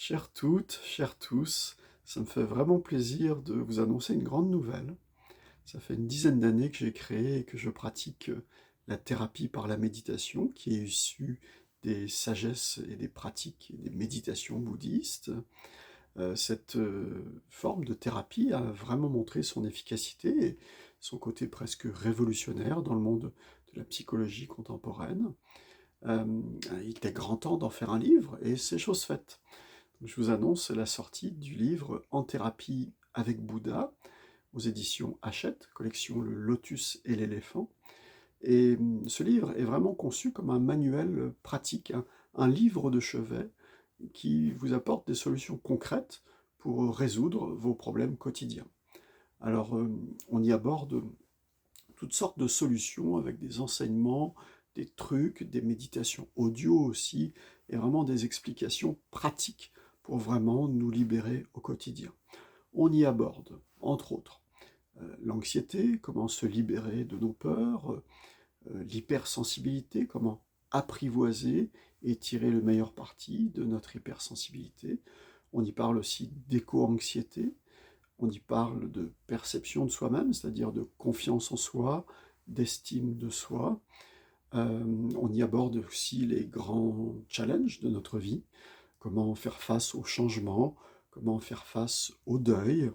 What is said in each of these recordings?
Chères toutes, chers tous, ça me fait vraiment plaisir de vous annoncer une grande nouvelle. Ça fait une dizaine d'années que j'ai créé et que je pratique la thérapie par la méditation, qui est issue des sagesses et des pratiques et des méditations bouddhistes. Cette forme de thérapie a vraiment montré son efficacité et son côté presque révolutionnaire dans le monde de la psychologie contemporaine. Euh, il était grand temps d'en faire un livre et c'est chose faite. Je vous annonce la sortie du livre En thérapie avec Bouddha aux éditions Hachette, collection Le Lotus et l'éléphant. Et ce livre est vraiment conçu comme un manuel pratique, un livre de chevet qui vous apporte des solutions concrètes pour résoudre vos problèmes quotidiens. Alors, on y aborde toutes sortes de solutions avec des enseignements, des trucs, des méditations audio aussi, et vraiment des explications pratiques pour vraiment nous libérer au quotidien. On y aborde, entre autres, l'anxiété, comment se libérer de nos peurs, l'hypersensibilité, comment apprivoiser et tirer le meilleur parti de notre hypersensibilité. On y parle aussi d'éco-anxiété, on y parle de perception de soi-même, c'est-à-dire de confiance en soi, d'estime de soi. On y aborde aussi les grands challenges de notre vie, comment faire face au changement, comment faire face au deuil.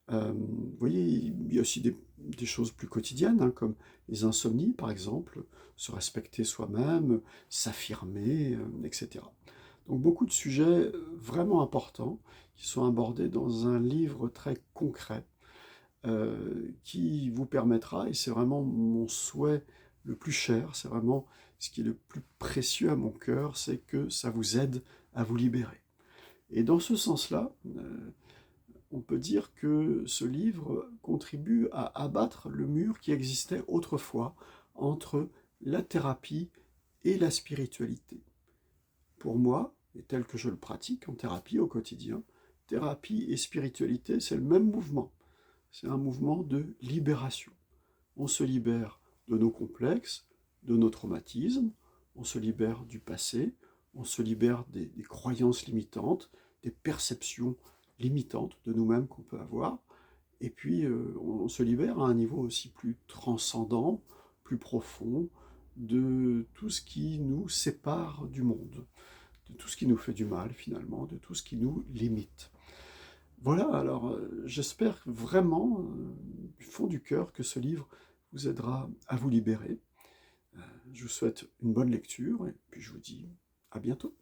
Vous voyez, il y a aussi des choses plus quotidiennes, hein, comme les insomnies par exemple, se respecter soi-même, s'affirmer, etc. Donc beaucoup de sujets vraiment importants qui sont abordés dans un livre très concret qui vous permettra, et c'est vraiment mon souhait le plus cher, c'est vraiment ce qui est le plus précieux à mon cœur, c'est que ça vous aide à vous libérer. Et dans ce sens-là, on peut dire que ce livre contribue à abattre le mur qui existait autrefois entre la thérapie et la spiritualité. Pour moi, et tel que je le pratique en thérapie au quotidien, thérapie et spiritualité, c'est le même mouvement. C'est un mouvement de libération. On se libère de nos complexes, de nos traumatismes, on se libère du passé, on se libère des croyances limitantes, des perceptions limitantes de nous-mêmes qu'on peut avoir, et puis on se libère à un niveau aussi plus transcendant, plus profond, de tout ce qui nous sépare du monde, de tout ce qui nous fait du mal finalement, de tout ce qui nous limite. Voilà, alors j'espère vraiment, du fond du cœur, que ce livre vous aidera à vous libérer. Je vous souhaite une bonne lecture et puis je vous dis à bientôt.